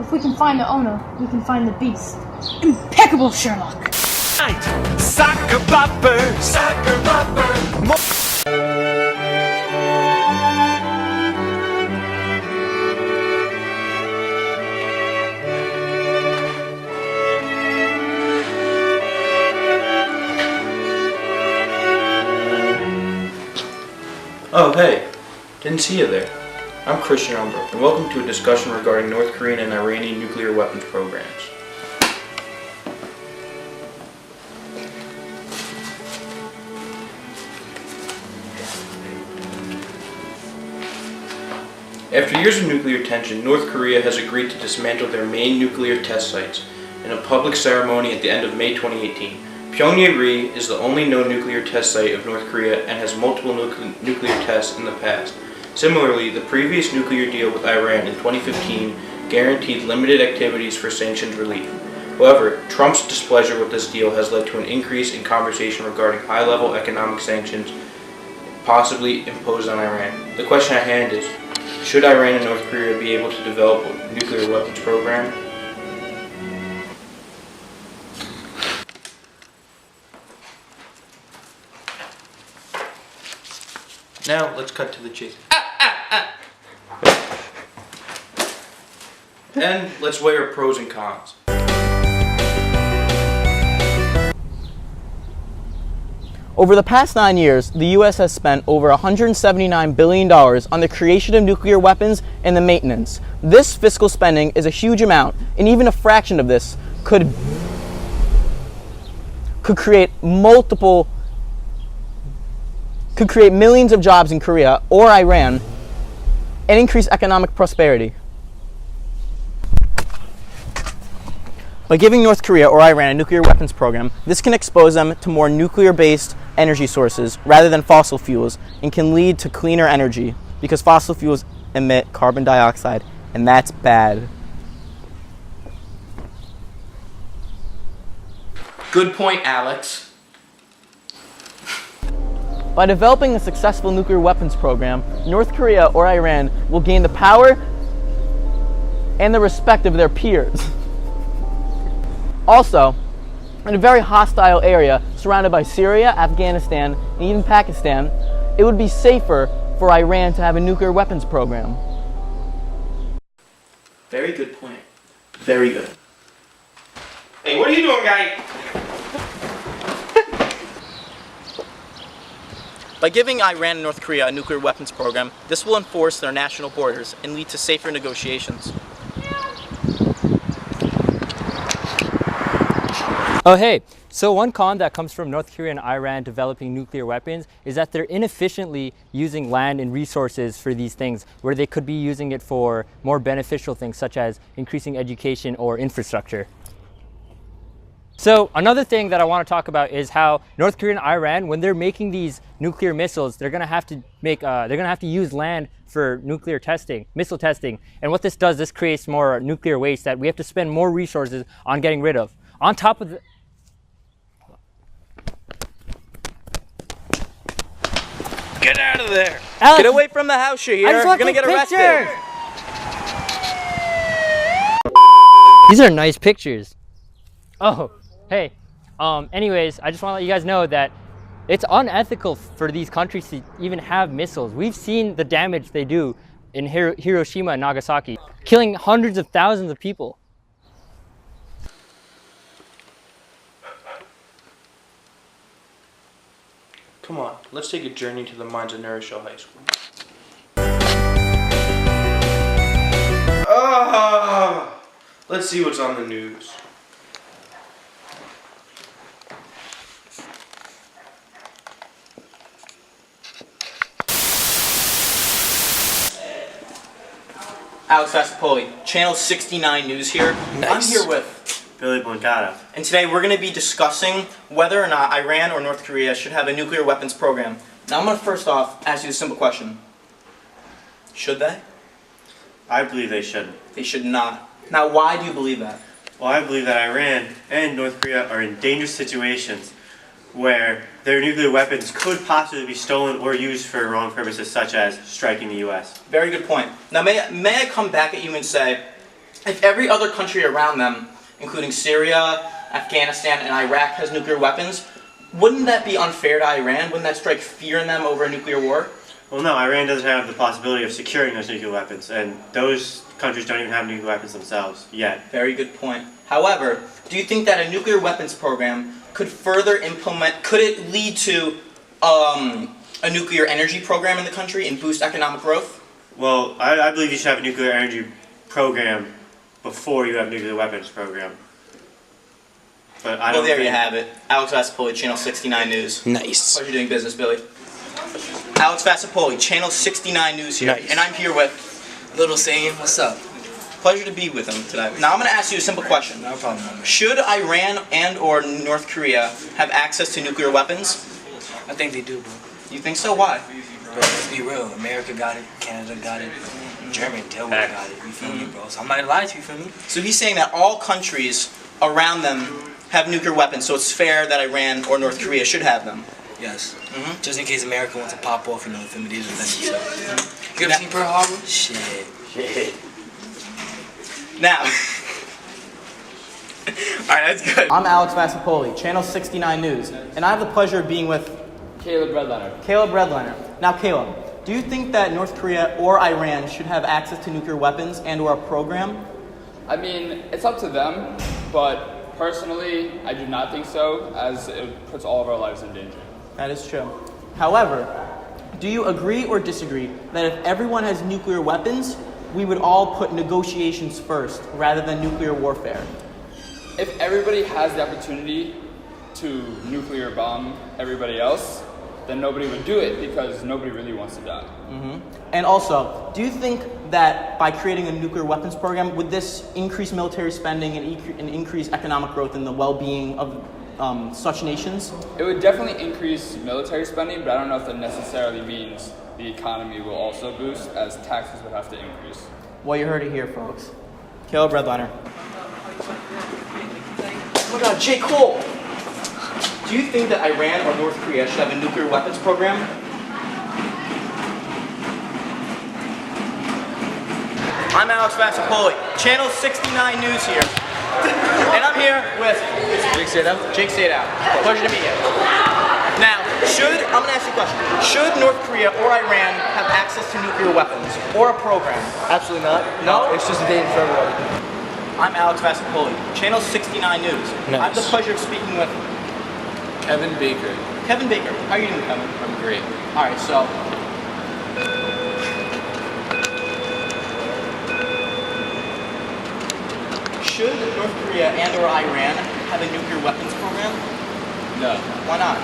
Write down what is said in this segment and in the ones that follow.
If we can find the owner, we can find the beast. Impeccable, Sherlock! Soccer bopper, soccer bopper. Oh, hey. Didn't see you there. I'm Christian Elmbrook, and welcome to a discussion regarding North Korean and Iranian nuclear weapons programs. After years of nuclear tension, North Korea has agreed to dismantle their main nuclear test sites in a public ceremony at the end of May 2018. Pyongyang is the only known nuclear test site of North Korea and has multiple nuclear tests in the past. Similarly, the previous nuclear deal with Iran in 2015 guaranteed limited activities for sanctions relief. However, Trump's displeasure with this deal has led to an increase in conversation regarding high-level economic sanctions possibly imposed on Iran. The question at hand is, should Iran and North Korea be able to develop a nuclear weapons program? Now, let's cut to the chase. And let's weigh our pros and cons. Over the past 9 years, the U.S. has spent over $179 billion on the creation of nuclear weapons and the maintenance. This fiscal spending is a huge amount, and even a fraction of this could create millions of jobs in Korea or Iran and increase economic prosperity. By giving North Korea or Iran a nuclear weapons program, this can expose them to more nuclear-based energy sources rather than fossil fuels and can lead to cleaner energy because fossil fuels emit carbon dioxide, and that's bad. Good point, Alex. By developing a successful nuclear weapons program, North Korea or Iran will gain the power and the respect of their peers. Also, in a very hostile area surrounded by Syria, Afghanistan, and even Pakistan, it would be safer for Iran to have a nuclear weapons program. Very good point. Very good. Hey, what are you doing, guy? By giving Iran and North Korea a nuclear weapons program, this will enforce their national borders and lead to safer negotiations. Oh hey, so one con that comes from North Korea and Iran developing nuclear weapons is that they're inefficiently using land and resources for these things where they could be using it for more beneficial things such as increasing education or infrastructure. So another thing that I want to talk about is how North Korea and Iran, when they're making these nuclear missiles, they're going to have to use land for nuclear testing, missile testing. And what this does, this creates more nuclear waste that we have to spend more resources on getting rid of. On top of Get out of there! Alex, get away from the house, Shahir. You're gonna get arrested. These are nice pictures. Oh, hey. Anyways, I just want to let you guys know that it's unethical for these countries to even have missiles. We've seen the damage they do in Hiroshima and Nagasaki, killing hundreds of thousands of people. Come on, let's take a journey to the mines of Nourishell High School. Let's see what's on the news. Alex Vaspoli, Channel 69 News here. Nice. I'm here with Billy Blancata. And today we're going to be discussing whether or not Iran or North Korea should have a nuclear weapons program. Now I'm going to first off ask you a simple question. Should they? I believe they should. They should not. Now why do you believe that? Well, I believe that Iran and North Korea are in dangerous situations where their nuclear weapons could possibly be stolen or used for wrong purposes such as striking the U.S. Very good point. Now may I come back at you and say, If every other country around them, including Syria, Afghanistan, and Iraq, has nuclear weapons, wouldn't that be unfair to Iran? Wouldn't that strike fear in them over a nuclear war? Well, no, Iran doesn't have the possibility of securing those nuclear weapons, and those countries don't even have nuclear weapons themselves yet. Very good point. However, do you think that a nuclear weapons program could could it lead to a nuclear energy program in the country and boost economic growth? Well, I believe you should have a nuclear energy program before you have a nuclear weapons program. But I don't Well, there think... you have it. Alex Vassapoli, Channel 69 News. Nice. Pleasure doing business, Billy. Alex Vassapoli, Channel 69 News here. Nice. And I'm here with... Little Sane, what's up? Pleasure to be with him today. Now I'm going to ask you a simple question. No problem. Should Iran and or North Korea have access to nuclear weapons? I think they do, bro. You think so? Why? Bro, let's be real. America got it, Canada got it, Germany, Delaware got it. You feel me, bro? So I'm not lying to you, feel me? So he's saying that all countries around them have nuclear weapons, so it's fair that Iran or North Korea should have them. Yes. Just in case America wants to pop off, you know, feel me? These are things. So. You ever seen Pearl Harbor? Shit. Now, alright, that's good. I'm Alex Vassapoli, Channel 69 News, and I have the pleasure of being with Caleb Redliner. Caleb Redliner. Now, Caleb, do you think that North Korea or Iran should have access to nuclear weapons and or a program? I mean, it's up to them, but personally, I do not think so, as it puts all of our lives in danger. That is true. However, do you agree or disagree that if everyone has nuclear weapons, we would all put negotiations first rather than nuclear warfare? If everybody has the opportunity to nuclear bomb everybody else, then nobody would do it because nobody really wants to die. And also, do you think that by creating a nuclear weapons program, would this increase military spending and increase economic growth and the well-being of such nations? It would definitely increase military spending, but I don't know if that necessarily means the economy will also boost, as taxes would have to increase. Well, you heard it here, folks. Caleb Redliner. Oh my God, J. Cole! Do you think that Iran or North Korea should have a nuclear weapons program? I'm Alex Vassapoli, Channel 69 News here. And I'm here with Jake Sadow. Pleasure to meet you. Now, I'm going to ask you a question. Should North Korea or Iran have access to nuclear weapons or a program? Absolutely not. No? It's just a danger for everybody. I'm Alex Vassapoli, Channel 69 News. I have the pleasure of speaking with Kevin Baker. Kevin Baker. How are you doing, Kevin? I'm great. Alright, so should North Korea and or Iran have a nuclear weapons program? No, Why not?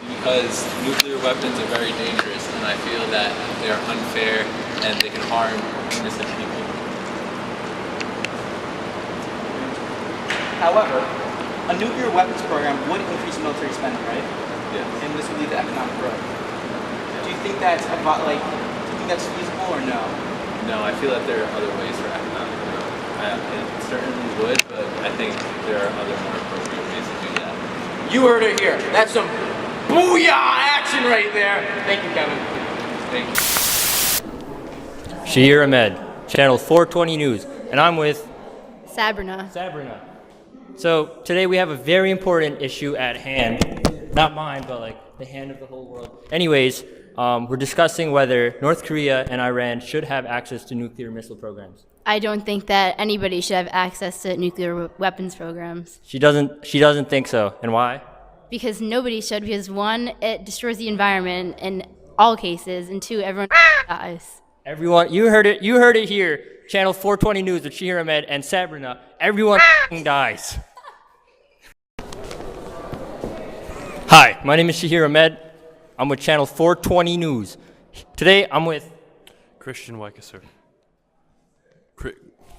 because nuclear weapons are very dangerous, and I feel that they are unfair and they can harm innocent people. However, a nuclear weapons program would increase military spending, right? Yes. And this would lead to economic growth. Do you think that's feasible or no? No, I feel that there are other ways for economic growth. It certainly would, but I think there are other more appropriate ways to do that. You heard it here. That's some booyah action right there. Thank you, Kevin. Thank you. Shahir Ahmed, Channel 420 News, and I'm with Sabrina. Sabrina. So today we have a very important issue at hand. Not mine, but like the hand of the whole world. Anyways, we're discussing whether North Korea and Iran should have access to nuclear missile programs. I don't think that anybody should have access to nuclear weapons programs. She doesn't think so. And why? Because nobody should, because one, it destroys the environment in all cases, and two, everyone dies. Everyone, you heard it here. Channel 420 News with Shahir Ahmed and Sabrina. Everyone dies. Hi, my name is Shahir Ahmed. I'm with Channel 420 News. Today, I'm with Christian Weckesser.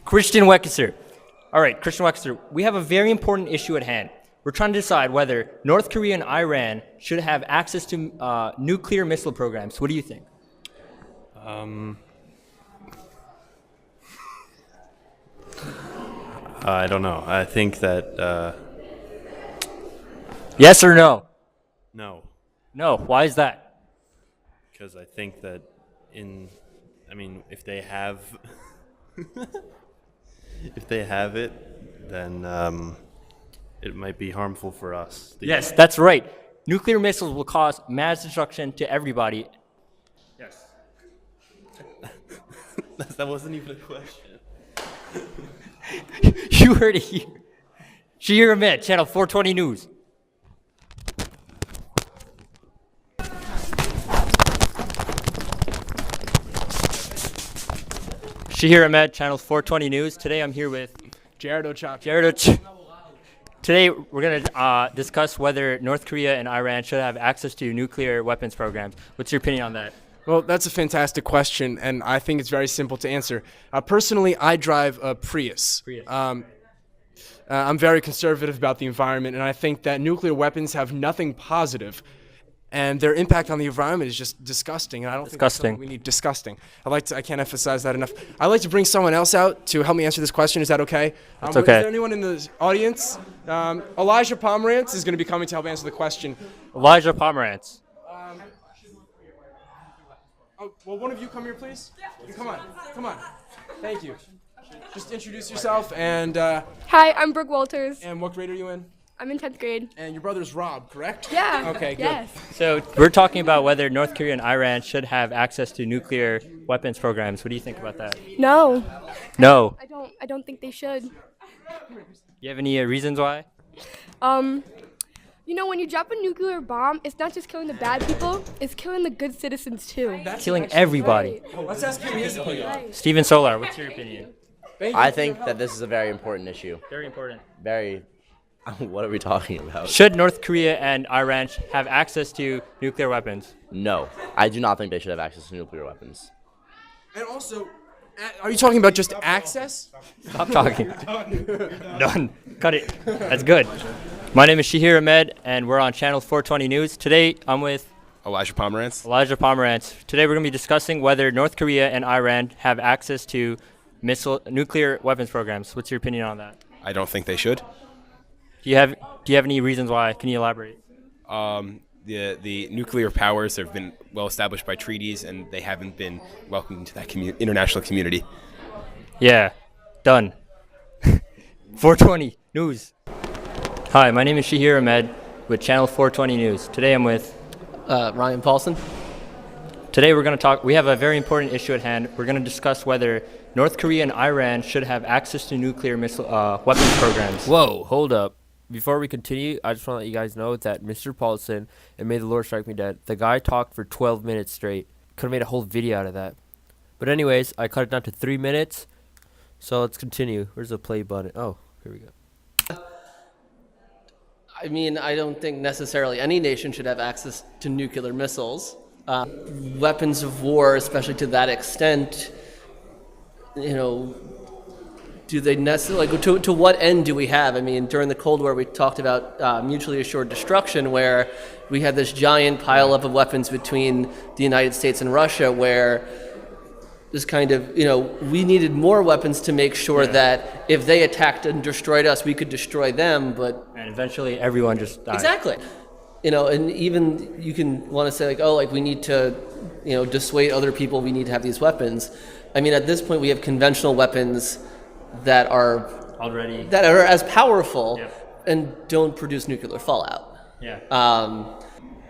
Christian Weckesser. All right, Christian Weckesser, we have a very important issue at hand. We're trying to decide whether North Korea and Iran should have access to nuclear missile programs. What do you think? I don't know. I think that Yes or no? no, No. Why is that? because I think that if they have if they have it, then it might be harmful for us. Yes, that's right. Nuclear missiles will cause mass destruction to everybody. Yes. That wasn't even a question. You heard it here. Shahir Ahmed, Channel 420 News. Shahir Ahmed, Channel 420 News. Today I'm here with Jared Ochak. Today we're going to discuss whether North Korea and Iran should have access to nuclear weapons programs. What's your opinion on that? Well, that's a fantastic question, and I think it's very simple to answer. Personally, I drive a Prius. I'm very conservative about the environment, and I think that nuclear weapons have nothing positive, and their impact on the environment is just disgusting. And I don't think that's something we need. Disgusting. I can't emphasize that enough. I'd like to bring someone else out to help me answer this question. Is that okay? That's okay. Is there anyone in the audience? Elijah Pomerantz is going to be coming to help answer the question. Elijah Pomerantz. Well, one of you come here, please. Come on. Thank you. Just introduce yourself and. Hi, I'm Brooke Walters. And what grade are you in? I'm in 10th grade. And your brother's Rob, correct? Yeah. Okay, good. Yes. So we're talking about whether North Korea and Iran should have access to nuclear weapons programs. What do you think about that? No. No. I don't think they should. You have any reasons why? You know, when you drop a nuclear bomb, it's not just killing the bad people, it's killing the good citizens too. That's killing everybody. Right. Let's ask him his opinion. Stephen Solar, what's your opinion? I think that this is a very important issue. Very important. Very. What are we talking about? Should North Korea and Iran have access to nuclear weapons? No, I do not think they should have access to nuclear weapons. And also, are you talking about just access? Stop talking. Done. Cut it. That's good. My name is Shahir Ahmed, and we're on Channel 420 News. Today, I'm with Elijah Pomerantz. Today, we're going to be discussing whether North Korea and Iran have access to nuclear weapons programs. What's your opinion on that? I don't think they should. Do you have any reasons why? Can you elaborate? The nuclear powers have been well established by treaties, and they haven't been welcomed into that international community. Yeah, done. 420 News. Hi, my name is Shahir Ahmed with Channel 420 News. Today I'm with Ryan Paulson. Today we're going to talk. We have a very important issue at hand. We're going to discuss whether North Korea and Iran should have access to nuclear missile weapons programs. Whoa, hold up. Before we continue, I just want to let you guys know that Mr. Paulson, and may the Lord strike me dead, the guy talked for 12 minutes straight. Could have made a whole video out of that. But anyways, I cut it down to 3 minutes. So let's continue. Where's the play button? Oh, here we go. I mean, I don't think necessarily any nation should have access to nuclear missiles. Weapons of war, especially to that extent, you know, do they necessarily, to what end do we have? I mean, during the Cold War, we talked about mutually assured destruction, where we had this giant pileup of weapons between the United States and Russia, where this kind of, you know, we needed more weapons to make sure that if they attacked and destroyed us, we could destroy them, but... And eventually everyone just died. Exactly. You know, and even you can want to say, like, oh, like, we need to, you know, dissuade other people, we need to have these weapons. I mean, at this point, we have conventional weapons that are as powerful and don't produce nuclear fallout. Yeah.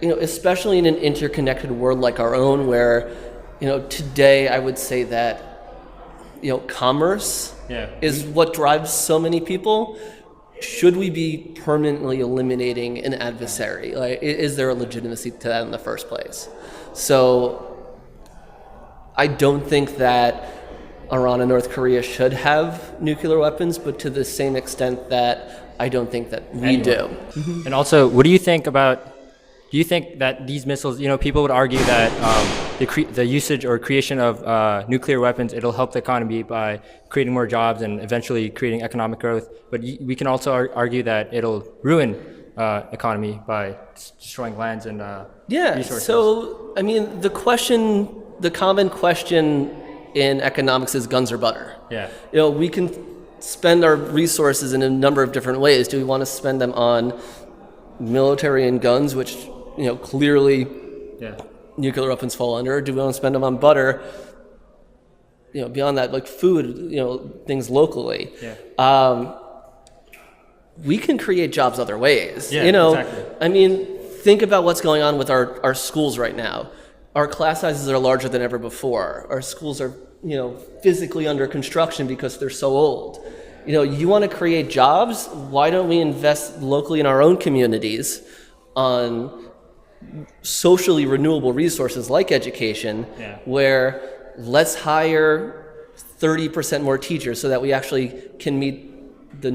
You know, especially in an interconnected world like our own, where, you know, today I would say that, you know, commerce is what drives so many people. Should we be permanently eliminating an adversary? Like, is there a legitimacy to that in the first place? So I don't think that Iran and North Korea should have nuclear weapons, but to the same extent that I don't think that we do. And also, what do you think about, do you think that these missiles, you know, people would argue that the usage or creation of nuclear weapons, it'll help the economy by creating more jobs and eventually creating economic growth. But we can also argue that it'll ruin economy by destroying lands and resources. So, I mean, the common question in economics is guns or butter. Yeah. You know, we can spend our resources in a number of different ways. Do we want to spend them on military and guns, which, you know, clearly nuclear weapons fall under, or do we want to spend them on butter, beyond that, like food, things locally. Yeah. We can create jobs other ways. Yeah, exactly. I mean, think about what's going on with our schools right now. Our class sizes are larger than ever before. Our schools are, physically under construction because they're so old. You want to create jobs? Why don't we invest locally in our own communities on socially renewable resources like education, where let's hire 30% more teachers so that we actually can meet the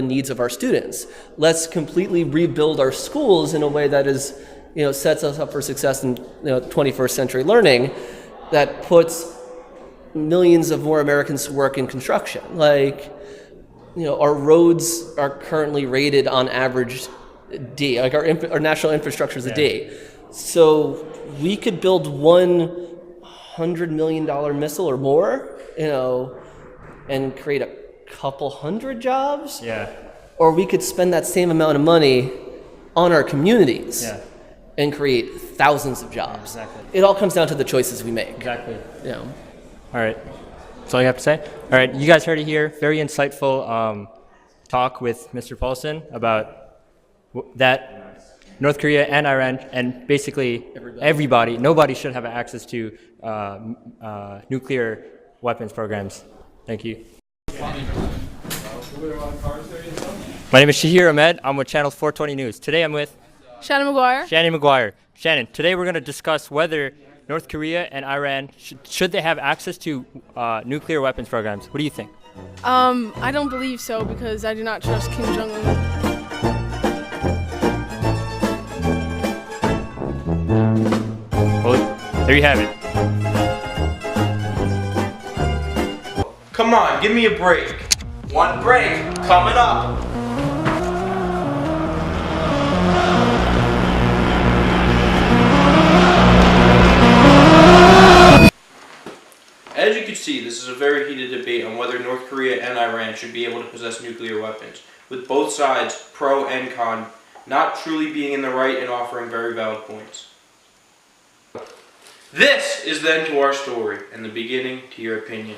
needs of our students. Let's completely rebuild our schools in a way that is, sets us up for success in 21st century learning, that puts millions of more Americans to work in construction. Our roads are currently rated on average D. Like our national infrastructure is a D. So we could build $100 million missile or more, and create a couple hundred jobs. Yeah. Or we could spend that same amount of money on our communities and create thousands of jobs. Exactly. It all comes down to the choices we make. Exactly. All right. That's all you have to say? All right. You guys heard it here. Very insightful talk with Mr. Paulson about that North Korea and Iran, and basically nobody should have access to nuclear weapons programs. Thank you. My name is Shahir Ahmed. I'm with Channel 420 News. Today I'm with Shannon McGuire. Shannon, today we're going to discuss whether North Korea and Iran should they have access to nuclear weapons programs. What do you think? I don't believe so because I do not trust Kim Jong-un. Well, there you have it. Come on, give me a break. One break coming up. As you can see, this is a very heated debate on whether North Korea and Iran should be able to possess nuclear weapons, with both sides, pro and con, not truly being in the right and offering very valid points. This is the end to our story, and the beginning to your opinion.